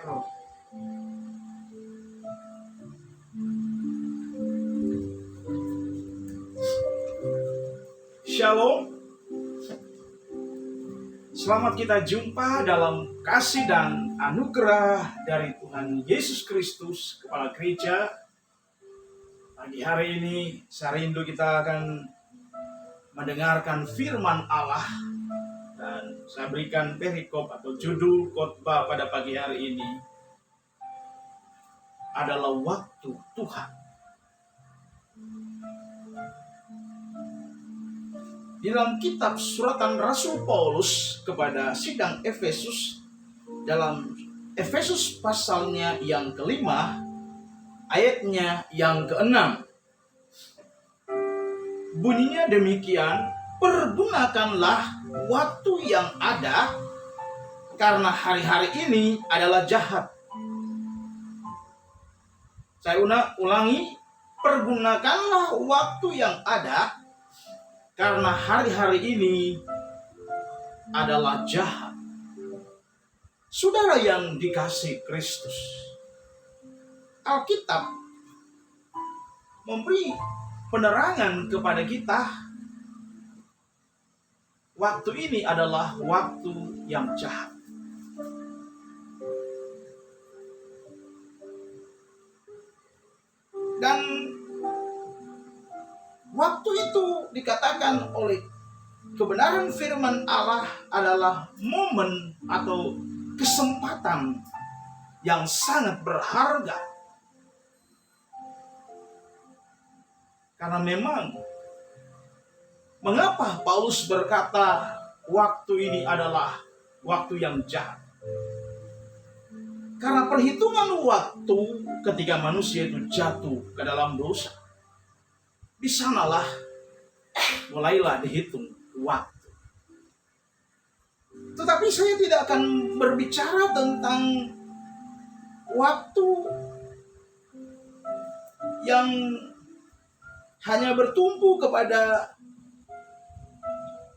Roh. Shalom. Selamat kita jumpa dalam kasih dan anugerah dari Tuhan Yesus Kristus, Kepala Gereja. Pagi hari ini saya rindu kita akan mendengarkan firman Allah. Dan saya berikan perikop atau judul khotbah pada pagi hari ini adalah waktu Tuhan. Di dalam kitab suratan Rasul Paulus kepada sidang Efesus, dalam Efesus pasalnya yang kelima, ayatnya yang keenam, bunyinya demikian: pergunakanlah waktu yang ada, karena hari-hari ini adalah jahat. Saya ulangi, pergunakanlah waktu yang ada, karena hari-hari ini adalah jahat. Saudara yang dikasihi Kristus, Alkitab memberi penerangan kepada kita. Waktu ini adalah waktu yang jahat. Dan waktu itu dikatakan oleh kebenaran firman Allah adalah momen atau kesempatan yang sangat berharga. Karena memang, mengapa Paulus berkata waktu ini adalah waktu yang jahat? Karena perhitungan waktu ketika manusia itu jatuh ke dalam dosa, di sanalah mulailah dihitung waktu. Tetapi saya tidak akan berbicara tentang waktu yang hanya bertumpu kepada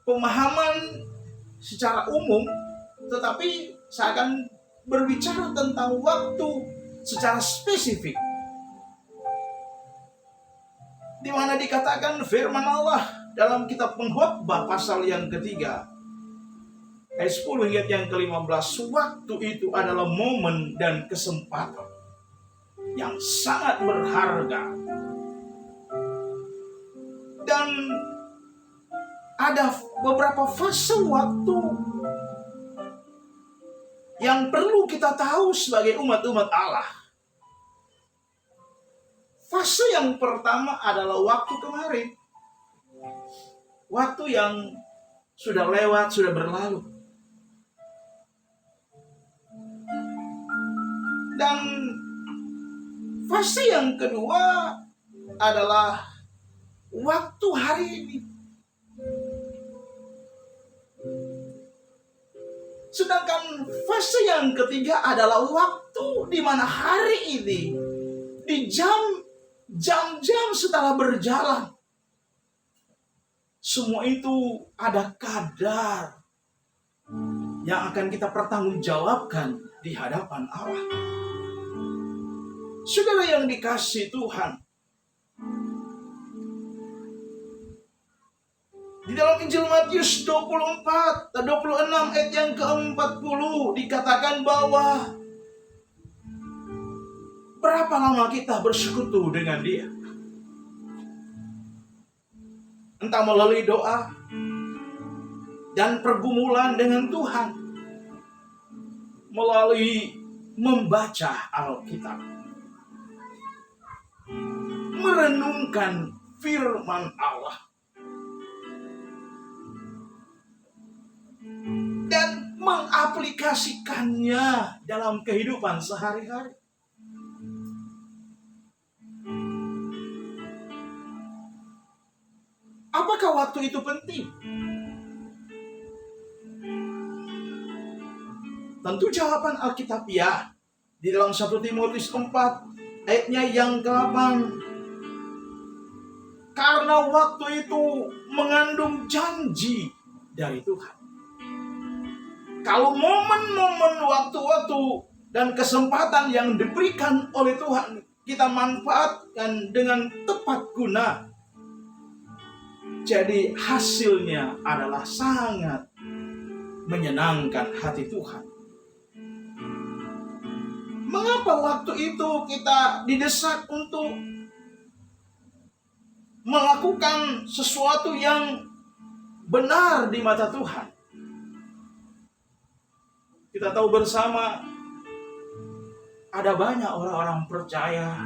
pemahaman secara umum, tetapi saya akan berbicara tentang waktu secara spesifik, di mana dikatakan firman Allah dalam kitab Pengkhotbah pasal yang ketiga, ayat 10 hingga yang ke-15, waktu itu adalah momen dan kesempatan yang sangat berharga. Dan ada beberapa fase waktu yang perlu kita tahu sebagai umat-umat Allah. Fase yang pertama adalah waktu kemarin. Waktu yang sudah lewat, sudah berlalu. Dan fase yang kedua adalah waktu hari ini. Sedangkan fase yang ketiga adalah waktu di mana hari ini, di jam-jam setelah berjalan, semua itu ada kadar yang akan kita pertanggungjawabkan di hadapan Allah. Saudara yang dikasihi Tuhan, di dalam Injil Matius 26 ayat yang ke-40 dikatakan bahwa berapa lama kita bersekutu dengan Dia? Entah melalui doa dan pergumulan dengan Tuhan, melalui membaca Alkitab, merenungkan firman Allah, dan mengaplikasikannya dalam kehidupan sehari-hari. Apakah waktu itu penting? Tentu jawaban Alkitab ya. Di dalam 1 Timotius 4 ayatnya yang ke-8. Karena waktu itu mengandung janji dari Tuhan. Kalau momen-momen waktu-waktu dan kesempatan yang diberikan oleh Tuhan kita manfaatkan dengan tepat guna. Jadi hasilnya adalah sangat menyenangkan hati Tuhan. Mengapa waktu itu kita didesak untuk melakukan sesuatu yang benar di mata Tuhan? Kita tahu bersama ada banyak orang-orang percaya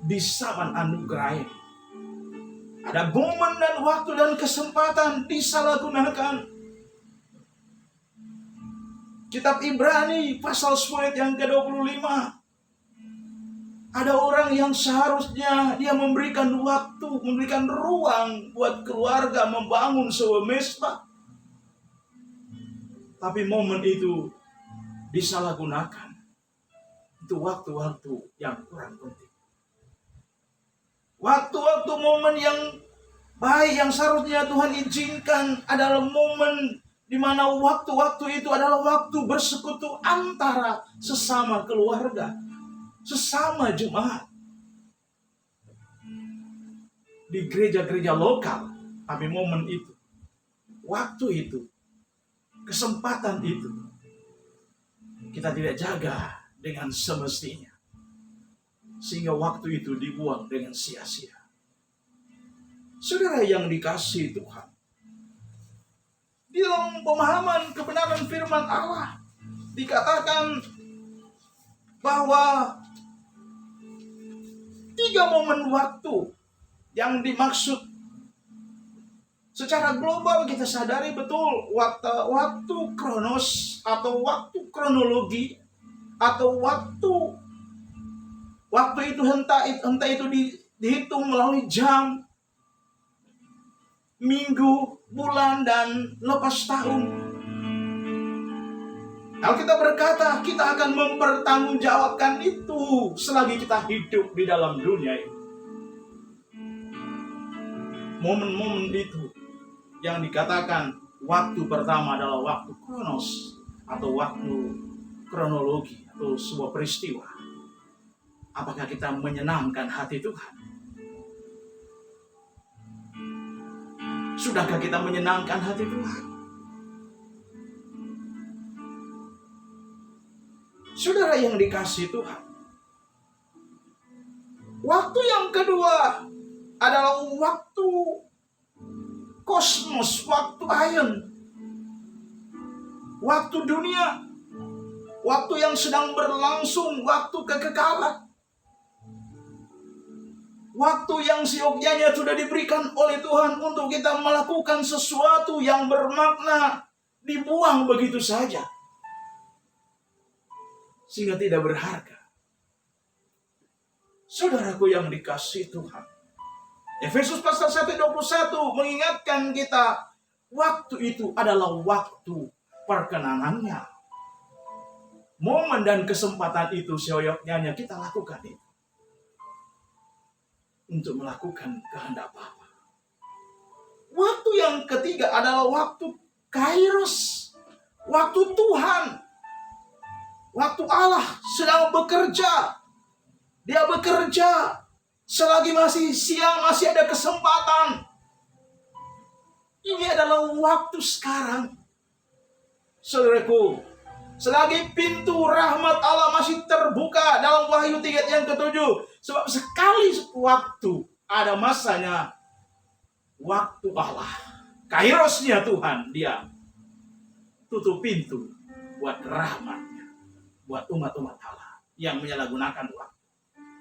di zaman anugerah ini. Ada momen dan waktu dan kesempatan disalahgunakan. Kitab Ibrani pasal 10 yang ke-25. Ada orang yang seharusnya dia memberikan waktu, memberikan ruang buat keluarga membangun sebuah mesbah. Tapi momen itu disalahgunakan. Itu waktu-waktu yang kurang penting. Waktu-waktu momen yang baik yang seharusnya Tuhan izinkan adalah momen di mana waktu-waktu itu adalah waktu bersekutu antara sesama keluarga, sesama jemaat. Di gereja-gereja lokal, tapi momen itu, waktu itu, kesempatan itu, kita tidak jaga dengan semestinya. Sehingga waktu itu dibuang dengan sia-sia. Saudara yang dikasihi Tuhan, di dalam pemahaman kebenaran firman Allah dikatakan bahwa 3 momen waktu yang dimaksud secara global. Kita sadari betul waktu kronos atau waktu kronologi atau waktu itu entah itu dihitung melalui jam, minggu, bulan, dan lepas tahun. Alkitab berkata kita akan mempertanggungjawabkan itu selagi kita hidup di dalam dunia ini. Momen-momen itu yang dikatakan waktu pertama adalah waktu kronos atau waktu kronologi atau sebuah peristiwa. Apakah kita menyenangkan hati Tuhan? Sudahkah kita menyenangkan hati Tuhan? Saudara yang dikasihi Tuhan, waktu yang kedua adalah waktu kosmos, waktu aeon, waktu dunia, waktu yang sedang berlangsung, waktu kekekalan. Waktu yang seyogyanya sudah diberikan oleh Tuhan untuk kita melakukan sesuatu yang bermakna, dibuang begitu saja. Sehingga tidak berharga. Saudaraku yang dikasihi Tuhan, Efesus pasal 1:21 mengingatkan kita, waktu itu adalah waktu perkenanannya. Momen dan kesempatan itu seyogyanya kita lakukan itu. Untuk melakukan kehendak Bapa. Waktu yang ketiga adalah waktu Kairos. Waktu Tuhan. Waktu Allah sedang bekerja. Dia bekerja selagi masih siang, masih ada kesempatan. Ini adalah waktu sekarang. Saudaraku, selagi pintu rahmat Allah masih terbuka dalam Wahyu 3 yang ke-7. Sebab sekali waktu ada masanya waktu Allah. Kairosnya Tuhan, dia tutup pintu buat rahmatnya, buat umat-umat Allah yang menyalahgunakan waktu.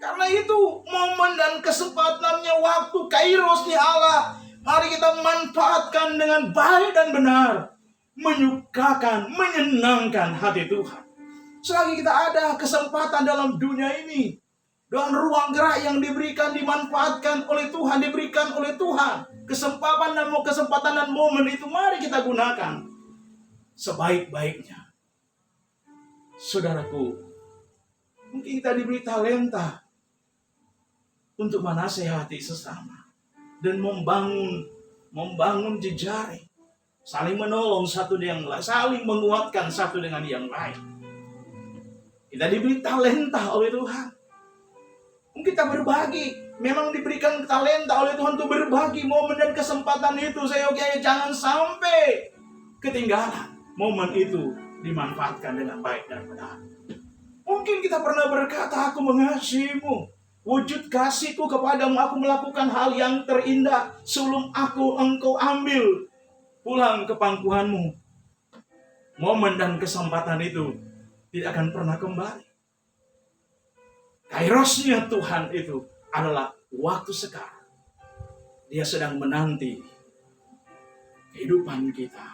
Karena itu momen dan kesempatannya waktu kairosnya Allah. Mari kita manfaatkan dengan baik dan benar. Menyukakan, menyenangkan hati Tuhan. Selagi kita ada kesempatan dalam dunia ini, dengan ruang gerak yang diberikan, dimanfaatkan oleh Tuhan, diberikan oleh Tuhan, kesempatan dan momen itu mari kita gunakan sebaik-baiknya. Saudaraku, mungkin kita diberi talenta untuk menasehati sesama dan membangun jejaring, saling menolong satu dengan yang lain, saling menguatkan satu dengan yang lain. Kita diberi talenta oleh Tuhan. Kita berbagi. Memang diberikan talenta oleh Tuhan untuk berbagi momen dan kesempatan itu. Seyogianya jangan sampai ketinggalan. Momen itu dimanfaatkan dengan baik dan benar. Mungkin kita pernah berkata, aku mengasihimu. Wujud kasihku kepadamu, aku melakukan hal yang terindah sebelum engkau ambil pulang ke pangkuanmu. Momen dan kesempatan itu tidak akan pernah kembali. Kairosnya Tuhan itu adalah waktu sekarang. Dia sedang menanti kehidupan kita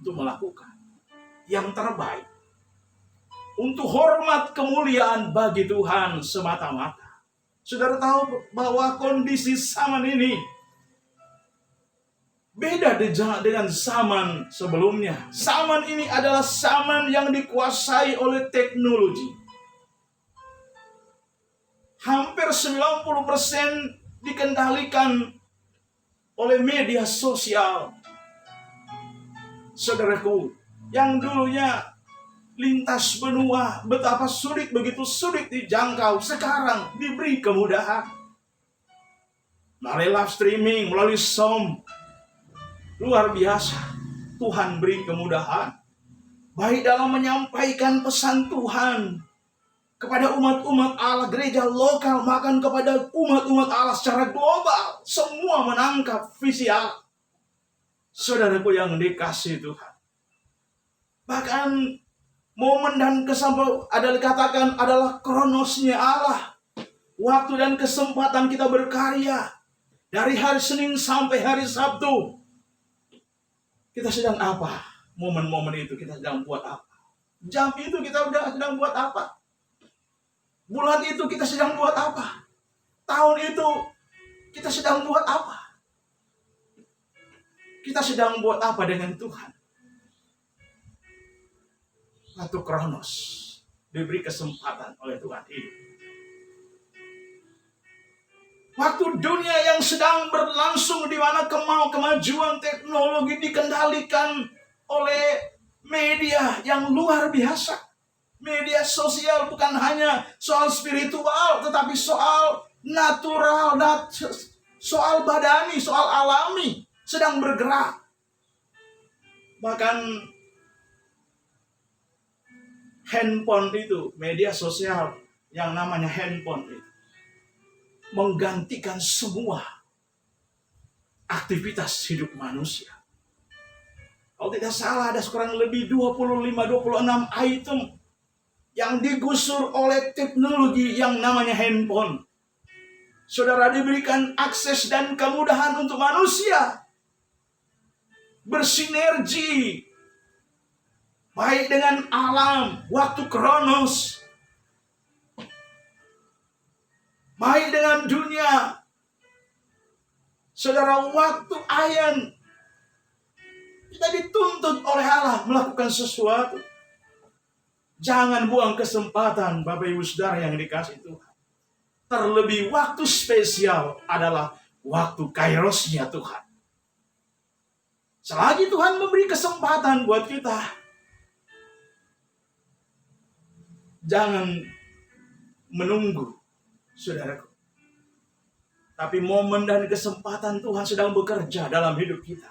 untuk melakukan yang terbaik, untuk hormat kemuliaan bagi Tuhan semata-mata. Saudara tahu bahwa kondisi zaman ini beda dengan zaman sebelumnya. Zaman ini adalah zaman yang dikuasai oleh teknologi. Hampir 90% dikendalikan oleh media sosial. Saudaraku, yang dulunya lintas benua, betapa begitu sulit dijangkau, sekarang diberi kemudahan. Melalui live streaming, melalui Zoom, luar biasa. Tuhan beri kemudahan. Baik dalam menyampaikan pesan Tuhan kepada umat-umat Allah, gereja lokal, bahkan kepada umat-umat Allah secara global. Semua menangkap visi Allah. Saudaraku yang dikasihi Tuhan. Bahkan momen dan kesempatan adalah kronosnya Allah. Waktu dan kesempatan kita berkarya. Dari hari Senin sampai hari Sabtu. Kita sedang apa? Momen-momen itu kita sedang buat apa? Jam itu kita sedang buat apa? Bulan itu kita sedang buat apa? Tahun itu kita sedang buat apa? Kita sedang buat apa dengan Tuhan? Satu kronos diberi kesempatan oleh Tuhan hidup. Waktu dunia yang sedang berlangsung di mana kemajuan teknologi dikendalikan oleh media yang luar biasa. Media sosial bukan hanya soal spiritual, tetapi soal natural, soal badani, soal alami, sedang bergerak. Bahkan handphone itu, media sosial yang namanya handphone itu, menggantikan semua aktivitas hidup manusia. Kalau tidak salah ada kurang lebih 25-26 item yang digusur oleh teknologi yang namanya handphone. Saudara diberikan akses dan kemudahan untuk manusia bersinergi baik dengan alam, waktu kronos, baik dengan dunia. Saudara, waktu ayan kita dituntut oleh Allah melakukan sesuatu. Jangan buang kesempatan, Bapak Ibu Saudara yang dikasihi Tuhan. Terlebih waktu spesial adalah waktu kairosnya Tuhan. Selagi Tuhan memberi kesempatan buat kita, jangan menunggu, saudaraku. Tapi momen dan kesempatan Tuhan sedang bekerja dalam hidup kita.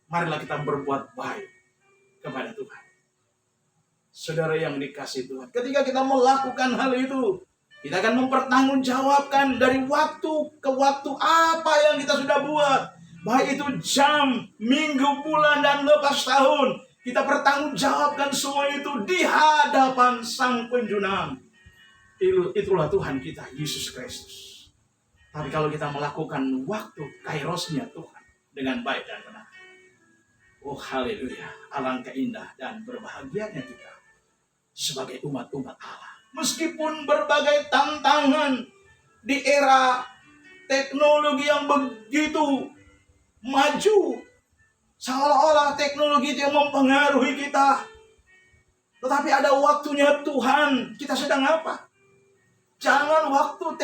Marilah kita berbuat baik kepada Tuhan. Saudara yang dikasihi Tuhan, ketika kita melakukan hal itu, kita akan mempertanggungjawabkan dari waktu ke waktu apa yang kita sudah buat. Baik itu jam, minggu, bulan, dan lepas tahun. Kita pertanggungjawabkan semua itu di hadapan Sang Penjunam. Itulah Tuhan kita, Yesus Kristus. Tapi kalau kita melakukan waktu kairosnya Tuhan dengan baik dan benar, oh haleluya, alangkah indah dan berbahagianya kita sebagai umat-umat Allah. Meskipun berbagai tantangan di era teknologi yang begitu maju, seolah-olah teknologi itu yang mempengaruhi kita. Tetapi ada waktunya Tuhan. Kita sedang apa? Jangan waktu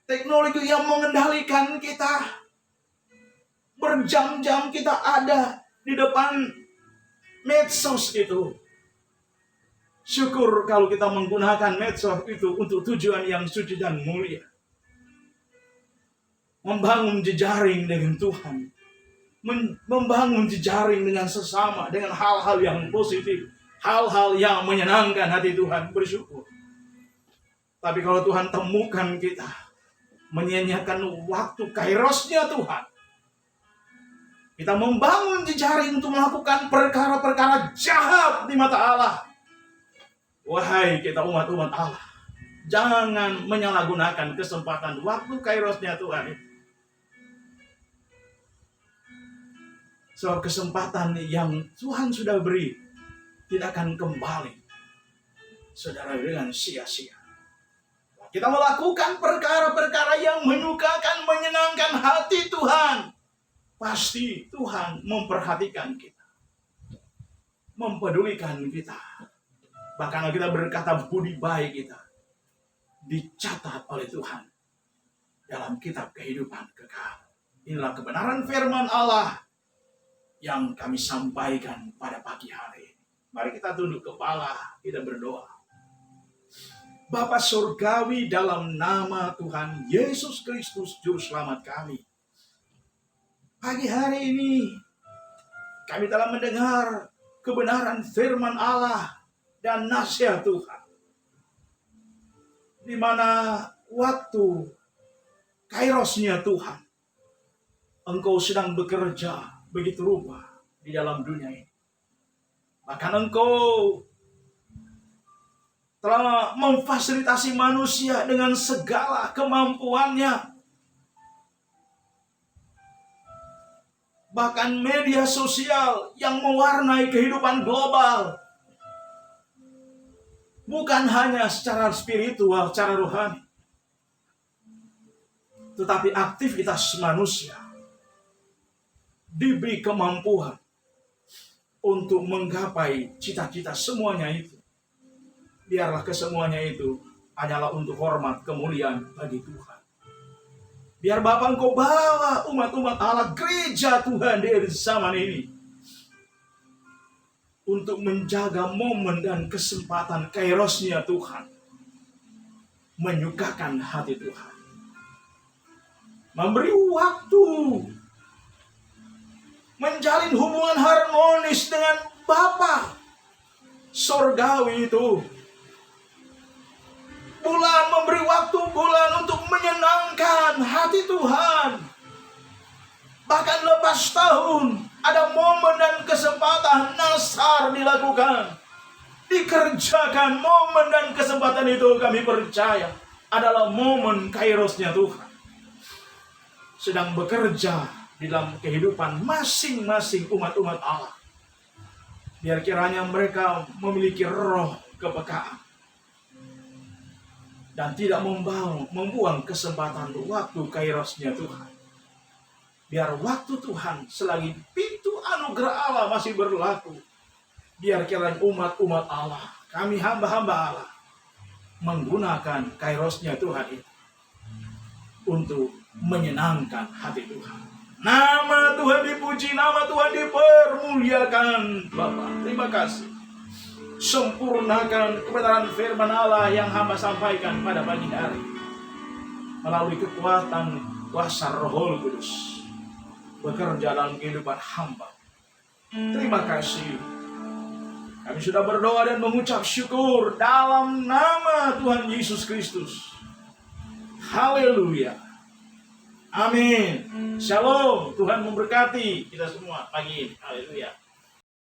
teknologi yang mengendalikan kita. Berjam-jam kita ada di depan medsos itu. Syukur kalau kita menggunakan medsos itu untuk tujuan yang suci dan mulia. Membangun jejaring dengan Tuhan. Membangun jejaring dengan sesama, dengan hal-hal yang positif. Hal-hal yang menyenangkan hati Tuhan, bersyukur. Tapi kalau Tuhan temukan kita menyia-nyiakan waktu kairosnya Tuhan, kita membangun jejaring untuk melakukan perkara-perkara jahat di mata Allah. Wahai kita umat-umat Allah, jangan menyalahgunakan kesempatan waktu kairosnya Tuhan itu. So, kesempatan yang Tuhan sudah beri tidak akan kembali, saudara, dengan sia-sia. Kita melakukan perkara-perkara yang menyukakan, menyenangkan hati Tuhan. Pasti Tuhan memperhatikan kita, mempedulikan kita. Bahkan kita berkata budi baik kita dicatat oleh Tuhan dalam kitab kehidupan kekal. Inilah kebenaran firman Allah yang kami sampaikan pada pagi hari. Mari kita tunduk kepala, kita berdoa. Bapa surgawi, dalam nama Tuhan Yesus Kristus Juru Selamat kami, pagi hari ini kami telah mendengar kebenaran firman Allah dan nasihat Tuhan, di mana waktu kairosnya Tuhan, Engkau sedang bekerja begitu rupa di dalam dunia ini. Bahkan Engkau telah memfasilitasi manusia dengan segala kemampuannya. Bahkan media sosial yang mewarnai kehidupan global. Bukan hanya secara spiritual, secara rohani, tetapi aktivitas manusia diberi kemampuan untuk menggapai cita-cita semuanya itu. Biarlah kesemuanya itu hanyalah untuk hormat kemuliaan bagi Tuhan. Biar Bapa Engkau bawa umat-umat Allah, gereja Tuhan di zaman ini, untuk menjaga momen dan kesempatan kairosnya Tuhan, menyukakan hati Tuhan, memberi waktu, menjalin hubungan harmonis dengan Bapa surgawi itu. Bulan memberi waktu bulan untuk menyenangkan hati Tuhan. Bahkan lepas tahun ada momen dan kesempatan nasar dilakukan, dikerjakan. Momen dan kesempatan itu kami percaya adalah momen kairosnya Tuhan sedang bekerja di dalam kehidupan masing-masing umat-umat Allah. Biar kiranya mereka memiliki roh kepekaan dan tidak membuang kesempatan waktu kairosnya Tuhan. Biar waktu Tuhan selagi pintu anugerah Allah masih berlaku, biar kiranya umat-umat Allah, kami hamba-hamba Allah, menggunakan kairosnya Tuhan itu untuk menyenangkan hati Tuhan. Nama Tuhan dipuji, nama Tuhan dipermuliakan. Bapa, terima kasih. Sempurnakan kebenaran firman Allah yang hamba sampaikan pada pagi hari melalui kekuatan kuasa Roh Kudus bekerja dalam kehidupan hamba. Terima kasih. Kami sudah berdoa dan mengucap syukur dalam nama Tuhan Yesus Kristus. Haleluya. Amin. Shalom. Tuhan memberkati kita semua pagi ini. Haleluya.